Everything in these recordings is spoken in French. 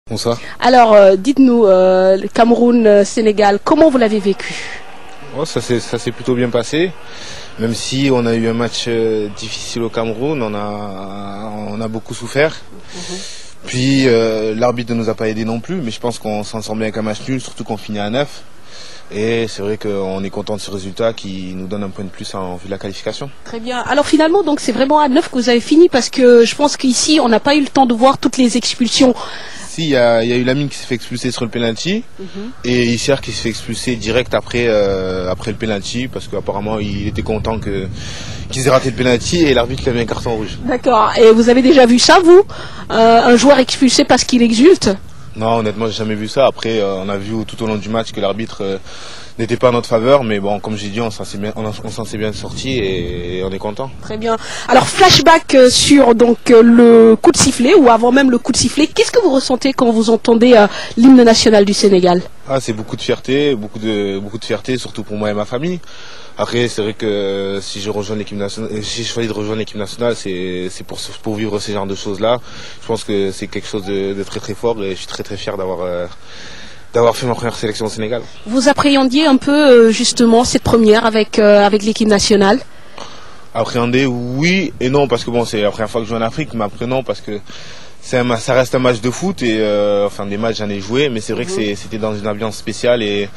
Bonsoir. Alors, dites-nous, le Cameroun-Sénégal, comment vous l'avez vécu? Oh, ça s'est plutôt bien passé. Même si on a eu un match difficile au Cameroun, on a beaucoup souffert. Puis l'arbitre ne nous a pas aidé non plus, mais je pense qu'on s'en sort bien avec un match nul, surtout qu'on finit à 9. Et c'est vrai qu'on est content de ce résultat qui nous donne un point de plus en vue de la qualification. Très bien. Alors finalement, donc c'est vraiment à 9 que vous avez fini, parce que je pense qu'ici, on n'a pas eu le temps de voir toutes les expulsions. Si, il y a eu Lamine qui s'est fait expulser sur le penalty et Isser qui s'est fait expulser direct après le penalty parce qu'apparemment il était content qu'ils aient raté le penalty et l'arbitre lui a mis un carton rouge. D'accord. Et vous avez déjà vu ça, vous? Un joueur expulsé parce qu'il exulte? Non, honnêtement, j'ai jamais vu ça. Après, on a vu tout au long du match que l'arbitre n'était pas en notre faveur, mais bon, comme j'ai dit, on s'en s'est bien sorti et on est content. Très bien. Alors, flashback sur donc le coup de sifflet ou avant même le coup de sifflet. Qu'est-ce que vous ressentez quand vous entendez l'hymne national du Sénégal? Ah, c'est beaucoup de fierté, surtout pour moi et ma famille. Après, c'est vrai que si je choisis de rejoindre l'équipe nationale, c'est pour vivre ce genre de choses-là. Je pense que c'est quelque chose de très très fort et je suis très très fier d'avoir fait ma première sélection au Sénégal. Vous appréhendiez un peu justement cette première avec l'équipe nationale? Appréhender, oui et non, parce que bon, c'est la première fois que je joue en Afrique, mais après non, parce que ça reste un match de foot et enfin des matchs j'en ai joué, mais c'est vrai que c'était dans une ambiance spéciale et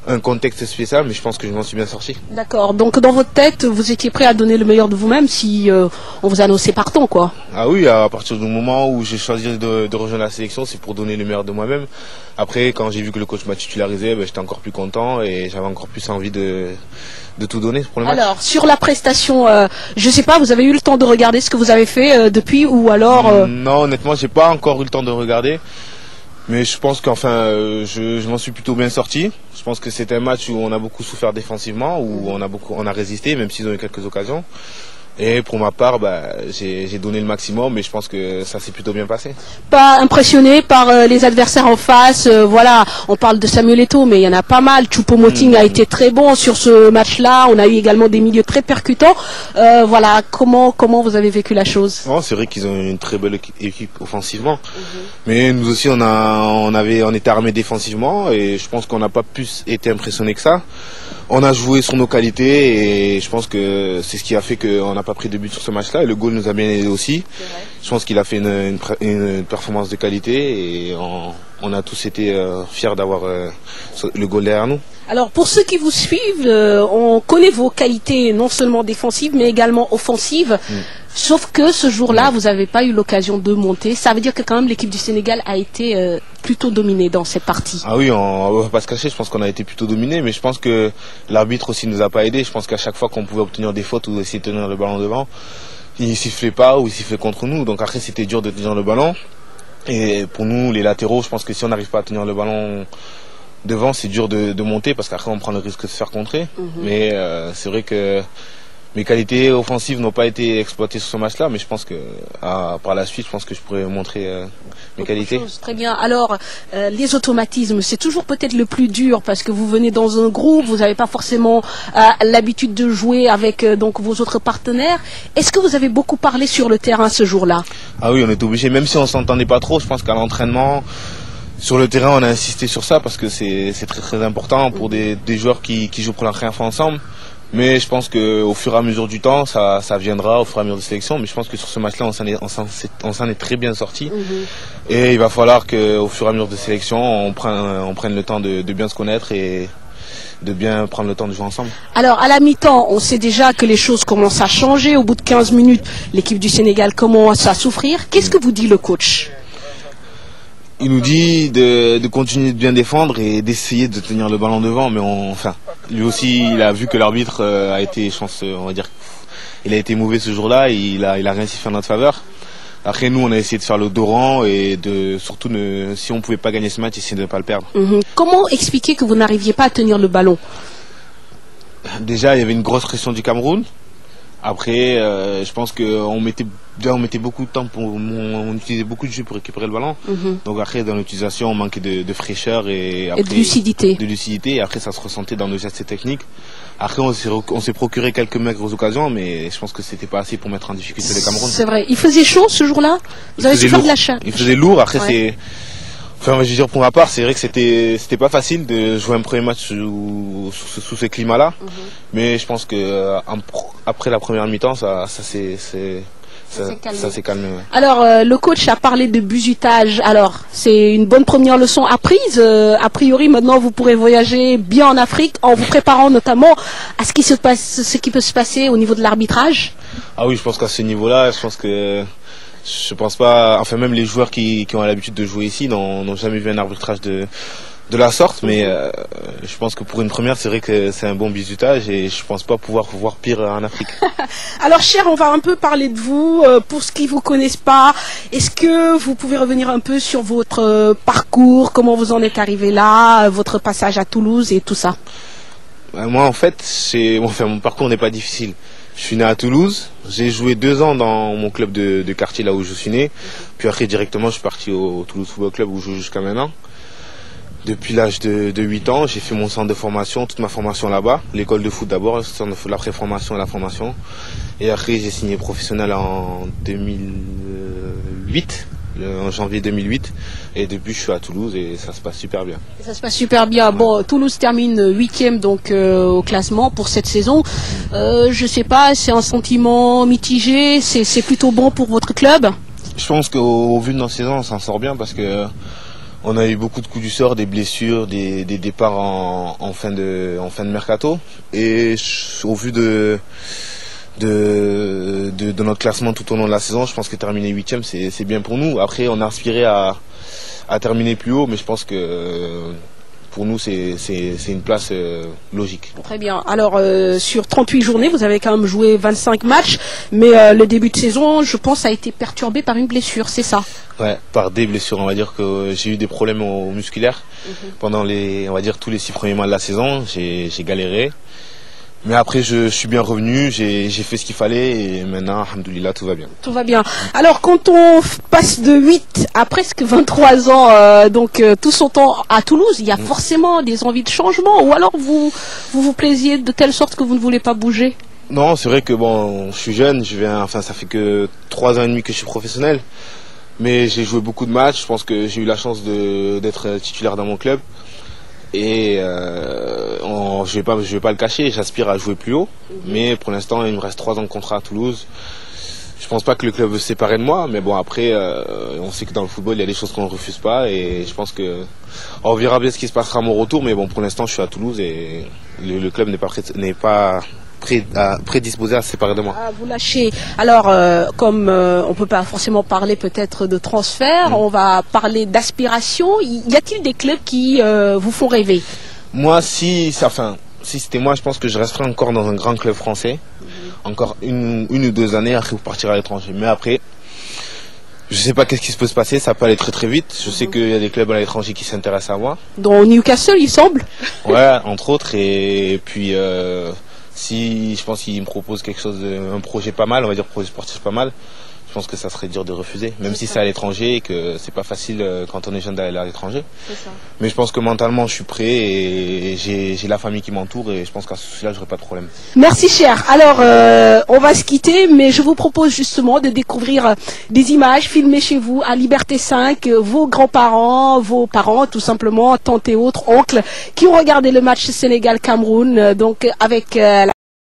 un contexte spécial, mais je pense que je m'en suis bien sorti. D'accord, donc dans votre tête, vous étiez prêt à donner le meilleur de vous-même si on vous annonçait partant, quoi? Ah oui, à partir du moment où j'ai choisi de rejoindre la sélection, c'est pour donner le meilleur de moi-même. Après, quand j'ai vu que le coach m'a titularisé, j'étais encore plus content et j'avais encore plus envie de tout donner pour le match. Alors, sur la prestation, je sais pas, vous avez eu le temps de regarder ce que vous avez fait depuis ou alors Non, honnêtement, j'ai pas encore eu le temps de regarder. Mais je pense qu'enfin, je m'en suis plutôt bien sorti. Je pense que c'était un match où on a beaucoup souffert défensivement, où on a résisté, même s'ils ont eu quelques occasions. Et pour ma part, j'ai donné le maximum, mais je pense que ça s'est plutôt bien passé. Pas impressionné par les adversaires en face. Voilà, on parle de Samuel Eto'o, mais il y en a pas mal. Choupo-Moting a été très bon sur ce match-là. On a eu également des milieux très percutants. Voilà, comment vous avez vécu la chose? Oh, c'est vrai qu'ils ont une très belle équipe offensivement, mais nous aussi on était armés défensivement et je pense qu'on n'a pas plus été impressionnés que ça. On a joué sur nos qualités et je pense que c'est ce qui a fait qu'on n'a pas pris de but sur ce match-là. Et le goal nous a bien aidé aussi. Je pense qu'il a fait une performance de qualité et on a tous été fiers d'avoir le goal derrière nous. Alors pour ceux qui vous suivent, on connaît vos qualités non seulement défensives mais également offensives. Sauf que ce jour-là, vous n'avez pas eu l'occasion de monter. Ça veut dire que quand même l'équipe du Sénégal a été plutôt dominée dans cette partie. Ah oui, on ne va pas se cacher, je pense qu'on a été plutôt dominé, mais je pense que l'arbitre aussi nous a pas aidé. Je pense qu'à chaque fois qu'on pouvait obtenir des fautes ou essayer de tenir le ballon devant, il sifflait pas ou il sifflait contre nous. Donc après c'était dur de tenir le ballon. Et pour nous, les latéraux, je pense que si on n'arrive pas à tenir le ballon devant, c'est dur de monter parce qu'après on prend le risque de se faire contrer. Mais c'est vrai que mes qualités offensives n'ont pas été exploitées sur ce match-là, mais je pense que par la suite, je pense que je pourrais montrer mes qualités. Très bien. Alors, les automatismes, c'est toujours peut-être le plus dur parce que vous venez dans un groupe, vous n'avez pas forcément l'habitude de jouer avec donc vos autres partenaires. Est-ce que vous avez beaucoup parlé sur le terrain ce jour-là? Ah oui, on est obligé, même si on s'entendait pas trop. Je pense qu'à l'entraînement, sur le terrain, on a insisté sur ça parce que c'est très très important pour des joueurs qui jouent pour la première fois ensemble. Mais je pense qu'au fur et à mesure du temps, ça viendra au fur et à mesure de sélection. Mais je pense que sur ce match-là, on s'en est très bien sorti. Et il va falloir qu'au fur et à mesure de sélection, on prenne le temps de bien se connaître et de bien prendre le temps de jouer ensemble. Alors à la mi-temps, on sait déjà que les choses commencent à changer. Au bout de 15 minutes, l'équipe du Sénégal commence à souffrir. Qu'est-ce que vous dit le coach? Il nous dit de continuer de bien défendre et d'essayer de tenir le ballon devant, mais lui aussi, il a vu que l'arbitre a été, je pense, on va dire, il a été mauvais ce jour-là, il a rien sifflé en notre faveur. Après, nous, on a essayé de faire le dos rang et surtout, si on pouvait pas gagner ce match, essayer de ne pas le perdre. Comment expliquer que vous n'arriviez pas à tenir le ballon? Déjà, il y avait une grosse pression du Cameroun. Après, je pense qu'on mettait beaucoup de temps, on utilisait beaucoup de jus pour récupérer le ballon. Donc après, dans l'utilisation, on manquait de fraîcheur et de lucidité. Et après, ça se ressentait dans nos gestes techniques. Après, on s'est procuré quelques maigres occasions, mais je pense que c'était pas assez pour mettre en difficulté le Cameroun. C'est vrai. Il faisait chaud ce jour-là? Vous avez souffert de la chaleur? Il faisait lourd. Après, Enfin, je veux dire, pour ma part, c'est vrai que c'était pas facile de jouer un premier match sous ce climat-là. Mais je pense que après la première mi-temps, ça s'est calmé. Ouais. Alors, le coach a parlé de bizutage. Alors, c'est une bonne première leçon apprise. A priori, maintenant, vous pourrez voyager bien en Afrique en vous préparant notamment à ce qui peut se passer au niveau de l'arbitrage. Ah oui, je pense qu'à ce niveau-là, je pense pas, enfin même les joueurs qui ont l'habitude de jouer ici n'ont jamais vu un arbitrage de la sorte, mais je pense que pour une première, c'est vrai que c'est un bon bizutage et je pense pas pouvoir voir pire en Afrique. Alors cher, on va un peu parler de vous, pour ceux qui vous connaissent pas, est-ce que vous pouvez revenir un peu sur votre parcours, comment vous en êtes arrivé là, votre passage à Toulouse et tout ça? Moi en fait, mon parcours n'est pas difficile. Je suis né à Toulouse, j'ai joué 2 ans dans mon club de quartier là où je suis né, puis après directement je suis parti au Toulouse Football Club où je joue jusqu'à maintenant. Depuis l'âge de 8 ans, j'ai fait mon centre de formation, toute ma formation là-bas, l'école de foot d'abord, le centre de la pré-formation et la formation. Et après j'ai signé professionnel en 2008, en janvier 2008. Et depuis je suis à Toulouse et ça se passe super bien. Ça se passe super bien. Bon, Toulouse termine 8e donc au classement pour cette saison. Je sais pas, c'est un sentiment mitigé, c'est plutôt bon pour votre club? Je pense qu'au vu de notre saison, on s'en sort bien parce que on a eu beaucoup de coups du sort, des blessures, des départs en fin de mercato. Et au vu de notre classement tout au long de la saison, je pense que terminer 8e, c'est bien pour nous. Après, on a aspiré à terminer plus haut, mais je pense que pour nous, c'est une place logique. Très bien. Alors, sur 38 journées, vous avez quand même joué 25 matchs, mais le début de saison, je pense, a été perturbé par une blessure, c'est ça? Ouais, par des blessures. On va dire que j'ai eu des problèmes musculaires pendant on va dire, tous les 6 premiers mois de la saison. J'ai galéré. Mais après, je suis bien revenu, j'ai fait ce qu'il fallait et maintenant, alhamdoulilah, tout va bien. Tout va bien. Alors, quand on passe de 8 à presque 23 ans, donc tout son temps à Toulouse, il y a forcément des envies de changement ou alors vous plaisiez de telle sorte que vous ne voulez pas bouger? Non, c'est vrai que bon, je suis jeune, ça fait que 3 ans et demi que je suis professionnel. Mais j'ai joué beaucoup de matchs, je pense que j'ai eu la chance d'être titulaire dans mon club. Et je vais pas le cacher, j'aspire à jouer plus haut, mais pour l'instant il me reste 3 ans de contrat à Toulouse. Je pense pas que le club veut se séparer de moi, mais bon après on sait que dans le football il y a des choses qu'on ne refuse pas et je pense que on verra bien ce qui se passera à mon retour, mais bon pour l'instant je suis à Toulouse et le club n'est pas prédisposé à se séparer de moi. Ah, vous lâchez. Alors, comme on peut pas forcément parler peut-être de transfert, on va parler d'aspiration. Y a-t-il des clubs qui vous font rêver? Moi, si c'était moi, je pense que je resterai encore dans un grand club français, encore une ou 2 années après pour partir à l'étranger. Mais après, je sais pas qu'est-ce qui peut se passer, ça peut aller très très vite. Je sais qu'il y a des clubs à l'étranger qui s'intéressent à moi. Dans Newcastle, il semble. Ouais, entre autres. Et puis si je pense qu'il me propose un projet pas mal, on va dire projet sportif pas mal, je pense que ça serait dur de refuser, même si c'est à l'étranger et que c'est pas facile quand on est jeune d'aller à l'étranger. Mais je pense que mentalement je suis prêt et j'ai la famille qui m'entoure et je pense qu'à celui-là j'aurai pas de problème. Merci cher. Alors on va se quitter, mais je vous propose justement de découvrir des images filmées chez vous à Liberté 5, vos grands-parents, vos parents tout simplement, tantes et autres, oncles, qui ont regardé le match Sénégal-Cameroun, donc avec